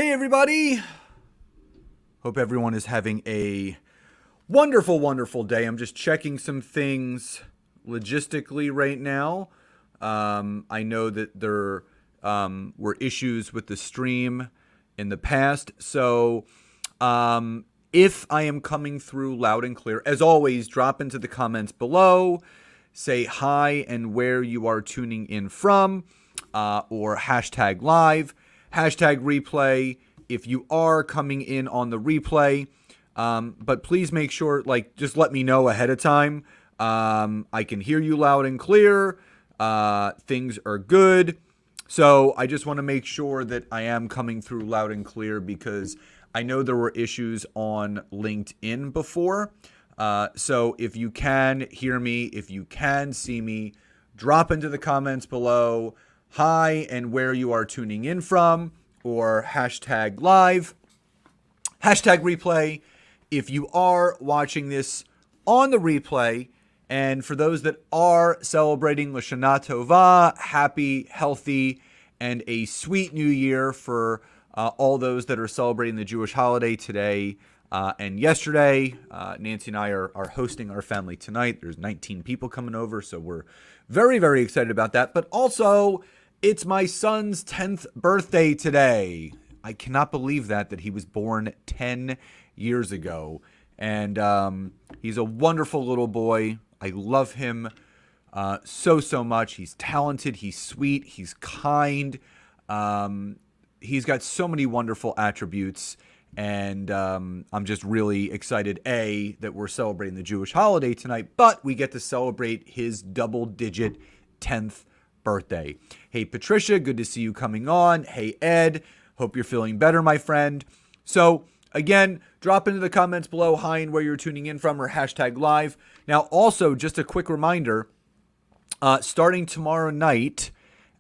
Hey everybody! Hope everyone is having a wonderful, wonderful day. I'm just checking some things logistically right now. I know that there were issues with the stream in the past. So if I am coming through loud and clear, as always, drop into the comments below. Say hi and where you are tuning in from, or hashtag live, hashtag replay if you are coming in on the replay. But please make sure, just let me know ahead of time. I can hear you loud and clear. Things are good. So I just want to make sure that I am coming through loud and clear because I know there were issues on LinkedIn before. So if you can hear me, if you can see me, drop into the comments below hi and where you are tuning in from, or hashtag live, hashtag replay if you are watching this on the replay. And for those that are celebrating Lashana Tova, happy, healthy, and a sweet new year for all those that are celebrating the Jewish holiday today and yesterday. Nancy and I are hosting our family tonight. There's 19 people coming over, so we're very, very excited about that. But also, it's my son's 10th birthday today. I cannot believe that he was born 10 years ago. And he's a wonderful little boy. I love him so much. He's talented. He's sweet. He's kind. He's got so many wonderful attributes. And I'm just really excited, A, that we're celebrating the Jewish holiday tonight, but we get to celebrate his double-digit 10th birthday. Hey, Patricia, good to see you coming on. Hey, Ed, hope you're feeling better, my friend. So, again, drop into the comments below hi and where you're tuning in from, or hashtag live. Now, also, just a quick reminder, starting tomorrow night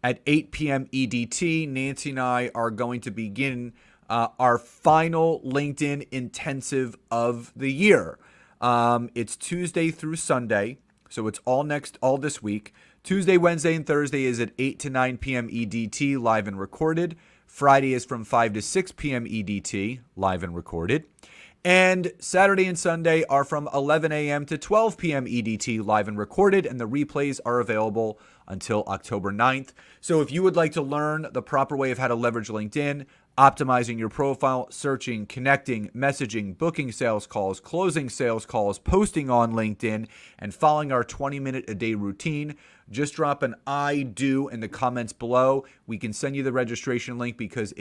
at 8 p.m. EDT, Nancy and I are going to begin our final LinkedIn intensive of the year. It's Tuesday through Sunday, so it's all this week. Tuesday, Wednesday, and Thursday is at 8 to 9 p.m. EDT, live and recorded. Friday is from 5 to 6 p.m. EDT, live and recorded. And Saturday and Sunday are from 11 a.m. to 12 p.m. EDT, live and recorded, and the replays are available until October 9th. So if you would like to learn the proper way of how to leverage LinkedIn, optimizing your profile, searching, connecting, messaging, booking sales calls, closing sales calls, posting on LinkedIn, and following our 20-minute-a-day routine, just drop an I do in the comments below. We can send you the registration link because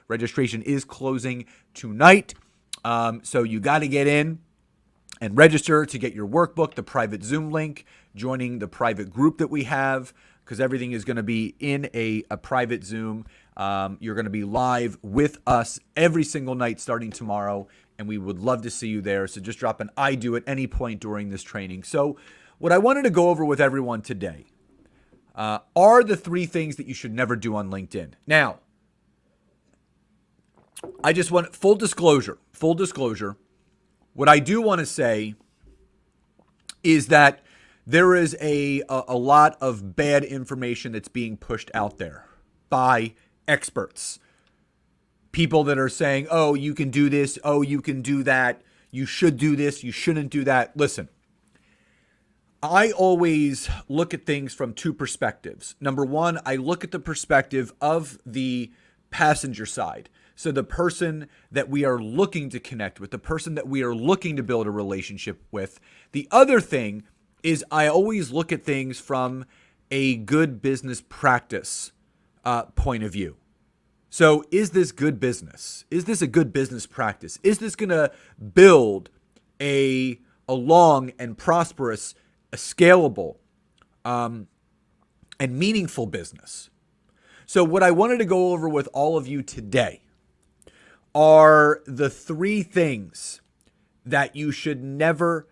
registration is closing tonight. So you got to get in and register to get your workbook, the private Zoom link, joining the private group that we have, because everything is going to be in a private Zoom. You're going to be live with us every single night starting tomorrow, and we would love to see you there. So just drop an I do at any point during this training. So what I wanted to go over with everyone today are the 3 things that you should never do on LinkedIn. Now, I just want full disclosure. What I do want to say is that there is a lot of bad information that's being pushed out there by experts. People that are saying, oh, you can do this, oh, you can do that, you should do this, you shouldn't do that. Listen, I always look at things from 2 perspectives. Number 1, I look at the perspective of the passenger side. So the person that we are looking to connect with, the person that we are looking to build a relationship with. The other thing is I always look at things from a good business practice point of view. So is this good business? Is this a good business practice? Is this going to build a long and prosperous, a scalable, and meaningful business? So what I wanted to go over with all of you today are the 3 things that you should never,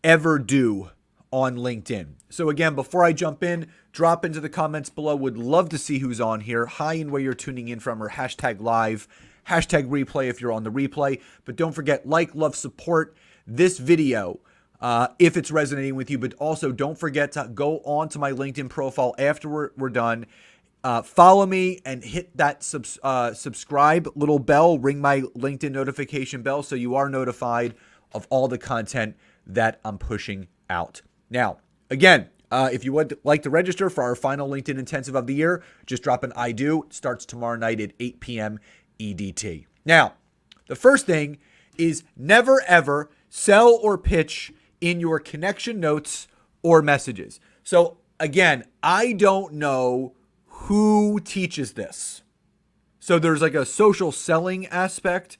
ever do on LinkedIn. So again, before I jump in, drop into the comments below. Would love to see who's on here. Hi and where you're tuning in from, or hashtag live, hashtag replay if you're on the replay. But don't forget, like, love, support this video if it's resonating with you. But also don't forget to go on to my LinkedIn profile after we're done. follow me and hit that subscribe little bell, ring my LinkedIn notification bell so you are notified of all the content that I'm pushing out. Now, again, if you would like to register for our final LinkedIn intensive of the year, just drop an I do. It starts tomorrow night at 8 p.m. EDT. Now, the first thing is never ever sell or pitch in your connection notes or messages. So again, I don't know who teaches this. So there's like a social selling aspect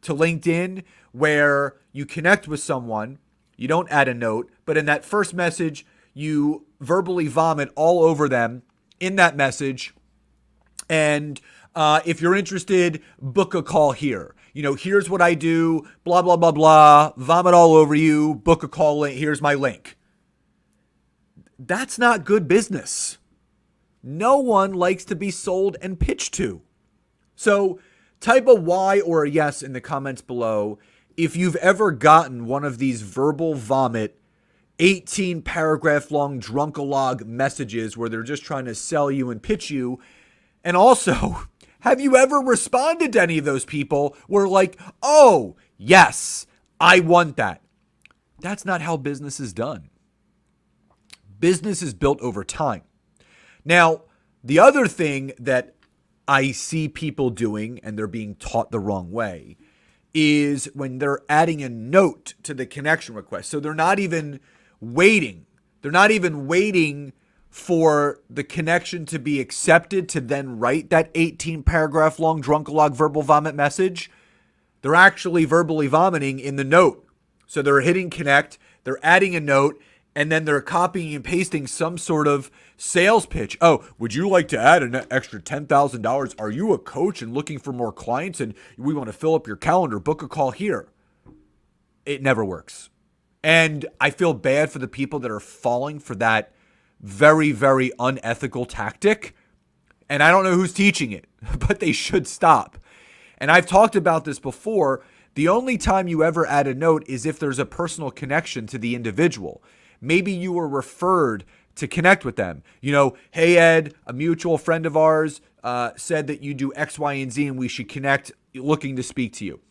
to LinkedIn where you connect with someone, you don't add a note, but in that first message, you verbally vomit all over them in that message. And if you're interested, book a call here. Here's what I do, blah, blah, blah, blah, vomit all over you, book a call, here's my link. That's not good business. No one likes to be sold and pitched to. So type a Y or a yes in the comments below if you've ever gotten one of these verbal vomit 18 paragraph long drunkalog messages where they're just trying to sell you and pitch you. And also, have you ever responded to any of those people where like, oh, yes, I want that? That's not how business is done. Business is built over time. Now, the other thing that I see people doing, and they're being taught the wrong way, is when they're adding a note to the connection request. So they're not even waiting. They're not even waiting for the connection to be accepted to then write that 18 paragraph long drunkalog verbal vomit message. They're actually verbally vomiting in the note. So they're hitting connect, they're adding a note, and then they're copying and pasting some sort of sales pitch. Oh, would you like to add an extra $10,000? Are you a coach and looking for more clients and we want to fill up your calendar? Book a call here. It never works. And I feel bad for the people that are falling for that very, very unethical tactic. And I don't know who's teaching it, but they should stop. And I've talked about this before. The only time you ever add a note is if there's a personal connection to the individual. Maybe you were referred to connect with them. Hey, Ed, a mutual friend of ours said that you do X, Y, and Z and we should connect, looking to speak to you.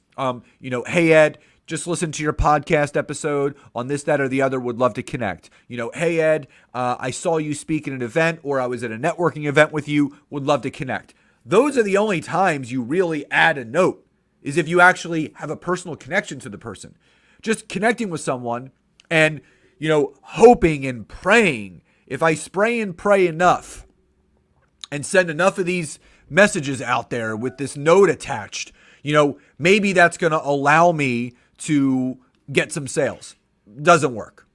Hey, Ed, just listen to your podcast episode on this, that, or the other, would love to connect. Hey, Ed, I saw you speak at an event or I was at a networking event with you, would love to connect. Those are the only times you really add a note, is if you actually have a personal connection to the person. Just connecting with someone and hoping and praying. If I spray and pray enough and send enough of these messages out there with this note attached, maybe that's going to allow me to get some sales. Doesn't work.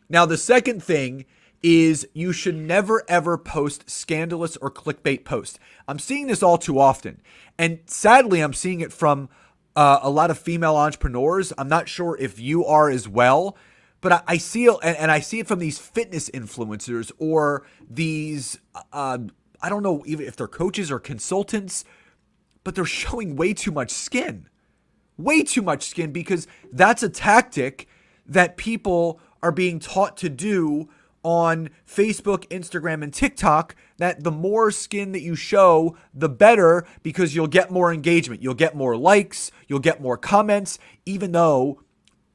Now, the second thing is you should never, ever post scandalous or clickbait posts. I'm seeing this all too often. And sadly, I'm seeing it from a lot of female entrepreneurs. I'm not sure if you are as well. But I see it, and I see it from these fitness influencers or these, I don't know even if they're coaches or consultants, but they're showing way too much skin. Way too much skin, because that's a tactic that people are being taught to do on Facebook, Instagram, and TikTok, that the more skin that you show, the better, because you'll get more engagement. You'll get more likes. You'll get more comments, even though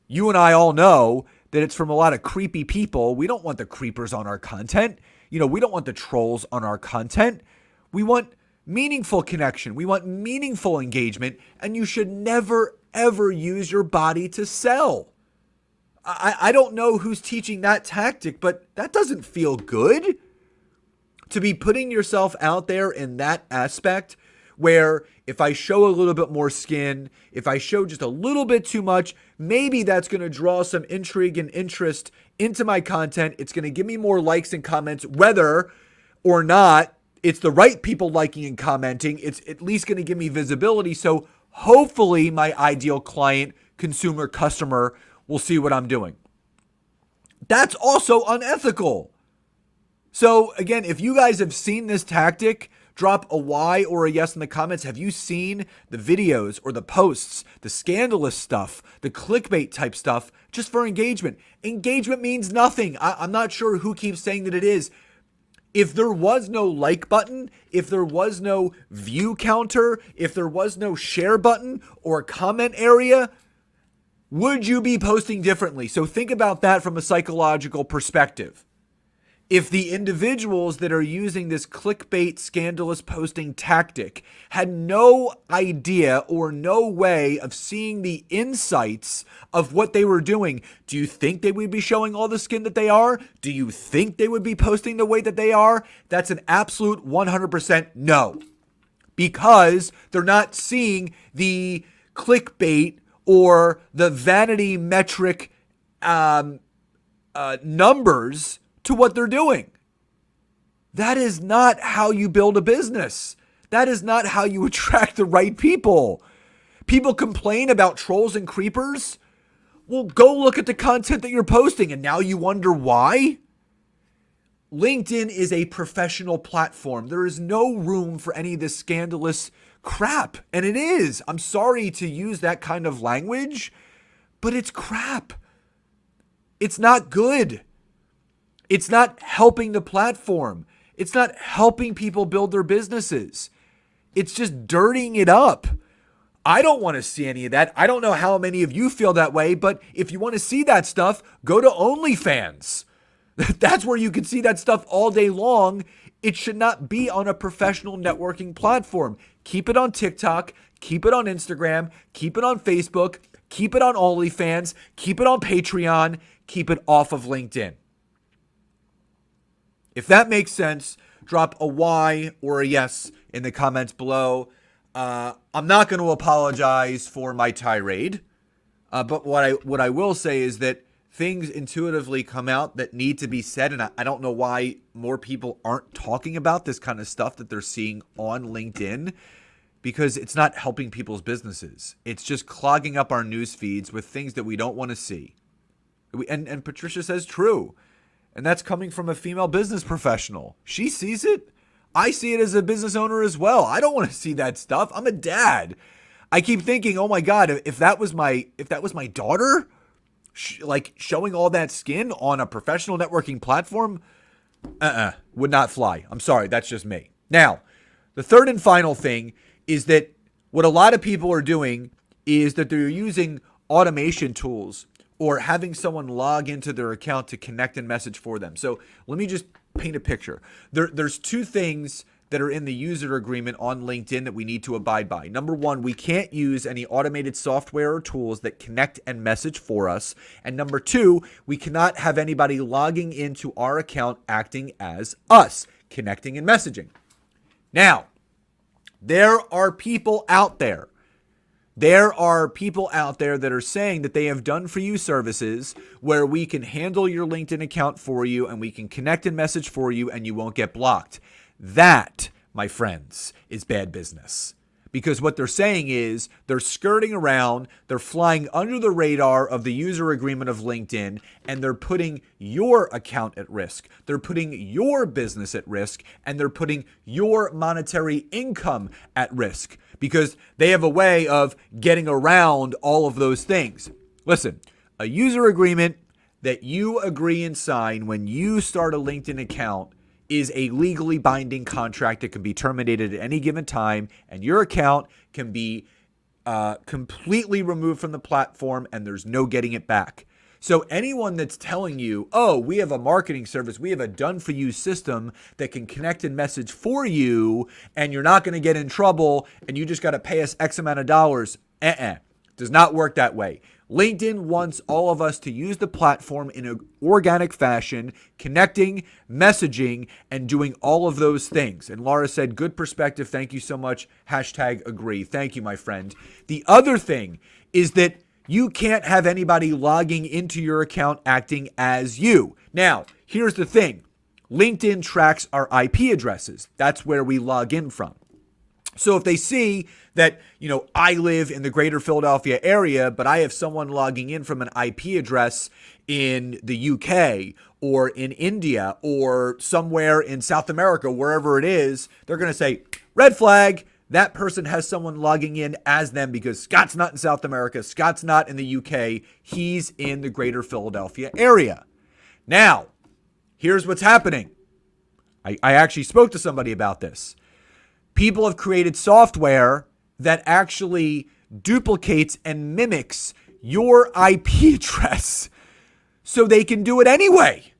you and I all know that it's from a lot of creepy people. We don't want the creepers on our content. We don't want the trolls on our content. We want meaningful connection. We want meaningful engagement. And you should never, ever use your body to sell. I don't know who's teaching that tactic, but that doesn't feel good. To be putting yourself out there in that aspect where if I show a little bit more skin, if I show just a little bit too much, maybe that's going to draw some intrigue and interest into my content. It's going to give me more likes and comments, whether or not it's the right people liking and commenting. It's at least going to give me visibility. So hopefully my ideal client, consumer, customer will see what I'm doing. That's also unethical. So again, if you guys have seen this tactic, drop a Y or a yes in the comments. Have you seen the videos or the posts, the scandalous stuff, the clickbait type stuff, just for engagement? Engagement means nothing. I'm not sure who keeps saying that it is. If there was no like button, if there was no view counter, if there was no share button or comment area, would you be posting differently? So think about that from a psychological perspective. If the individuals that are using this clickbait scandalous posting tactic had no idea or no way of seeing the insights of what they were doing, do you think they would be showing all the skin that they are? Do you think they would be posting the way that they are? That's an absolute 100% no. Because they're not seeing the clickbait or the vanity metric numbers to what they're doing. That is not how you build a business. That is not how you attract the right people. People complain about trolls and creepers. Well, go look at the content that you're posting and now you wonder why? LinkedIn is a professional platform. There is no room for any of this scandalous crap. And it is. I'm sorry to use that kind of language, but it's crap. It's not good. It's not helping the platform. It's not helping people build their businesses. It's just dirtying it up. I don't want to see any of that. I don't know how many of you feel that way, but if you want to see that stuff, go to OnlyFans. That's where you can see that stuff all day long. It should not be on a professional networking platform. Keep it on TikTok, keep it on Instagram, keep it on Facebook, keep it on OnlyFans, keep it on Patreon, keep it off of LinkedIn. If that makes sense, drop a Y or a yes in the comments below. I'm not going to apologize for my tirade, but what I will say is that things intuitively come out that need to be said, and I don't know why more people aren't talking about this kind of stuff that they're seeing on LinkedIn, because it's not helping people's businesses. It's just clogging up our news feeds with things that we don't want to see. And Patricia says true. And that's coming from a female business professional. She sees it. I see it as a business owner as well. I don't want to see that stuff. I'm a dad. I keep thinking, oh my God, if that was my daughter, like showing all that skin on a professional networking platform, would not fly. I'm sorry, that's just me. Now, the third and final thing is that what a lot of people are doing is that they're using automation tools or having someone log into their account to connect and message for them. So let me just paint a picture. There's two things that are in the user agreement on LinkedIn that we need to abide by. Number one, we can't use any automated software or tools that connect and message for us. And number two, we cannot have anybody logging into our account acting as us, connecting and messaging. Now, there are people out there. There are people out there that are saying that they have done for you services where we can handle your LinkedIn account for you and we can connect and message for you and you won't get blocked. That, my friends, is bad business. Because what they're saying is they're skirting around, they're flying under the radar of the user agreement of LinkedIn, and they're putting your account at risk. They're putting your business at risk, and they're putting your monetary income at risk because they have a way of getting around all of those things. Listen, a user agreement that you agree and sign when you start a LinkedIn account is a legally binding contract that can be terminated at any given time, and your account can be completely removed from the platform and there's no getting it back. So anyone that's telling you, oh, we have a marketing service, we have a done-for-you system that can connect and message for you, and you're not going to get in trouble, and you just got to pay us X amount of dollars, does not work that way. LinkedIn wants all of us to use the platform in an organic fashion, connecting, messaging, and doing all of those things. And Laura said, good perspective. Thank you so much. #agree. Thank you, my friend. The other thing is that you can't have anybody logging into your account acting as you. Now, here's the thing. LinkedIn tracks our IP addresses. That's where we log in from. So if they see that, I live in the greater Philadelphia area, but I have someone logging in from an IP address in the UK or in India or somewhere in South America, wherever it is, they're going to say, red flag, that person has someone logging in as them because Scott's not in South America, Scott's not in the UK, he's in the greater Philadelphia area. Now, here's what's happening. I actually spoke to somebody about this. People have created software that actually duplicates and mimics your IP address so they can do it anyway.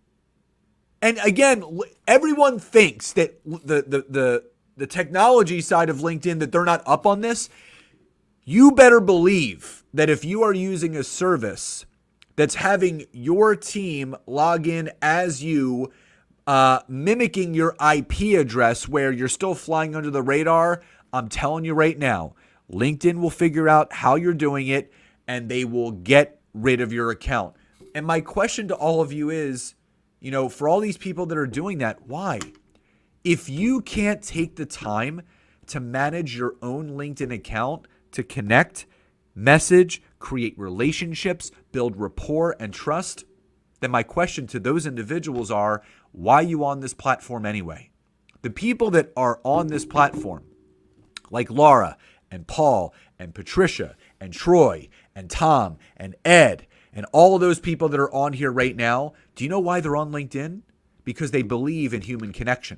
And again, everyone thinks that the technology side of LinkedIn, that they're not up on this. You better believe that if you are using a service that's having your team log in as you, mimicking your IP address where you're still flying under the radar, I'm telling you right now, LinkedIn will figure out how you're doing it and they will get rid of your account. And my question to all of you is, for all these people that are doing that, why? If you can't take the time to manage your own LinkedIn account, to connect, message, create relationships, build rapport and trust, then my question to those individuals are, why are you on this platform anyway? The people that are on this platform, like Laura and Paul and Patricia and Troy and Tom and Ed and all of those people that are on here right now, do you know why they're on LinkedIn? Because they believe in human connection.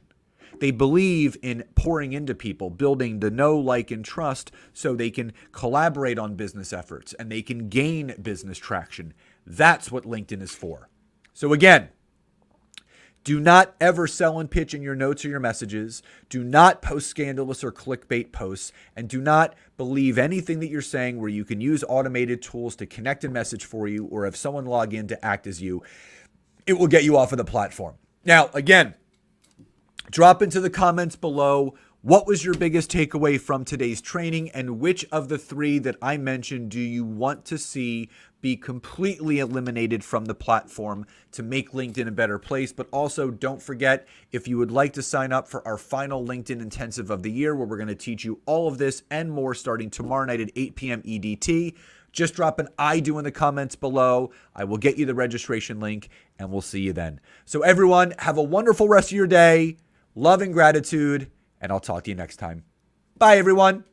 They believe in pouring into people, building the know, like, and trust so they can collaborate on business efforts and they can gain business traction. That's what LinkedIn is for. So again, do not ever sell and pitch in your notes or your messages. Do not post scandalous or clickbait posts. And do not believe anything that you're saying where you can use automated tools to connect and message for you or have someone log in to act as you. It will get you off of the platform. Now, again, drop into the comments below, what was your biggest takeaway from today's training, and which of the three that I mentioned do you want to see be completely eliminated from the platform to make LinkedIn a better place? But also don't forget, if you would like to sign up for our final LinkedIn intensive of the year, where we're going to teach you all of this and more starting tomorrow night at 8 p.m. EDT, just drop an I do in the comments below. I will get you the registration link and we'll see you then. So everyone, have a wonderful rest of your day. Love and gratitude, and I'll talk to you next time. Bye, everyone.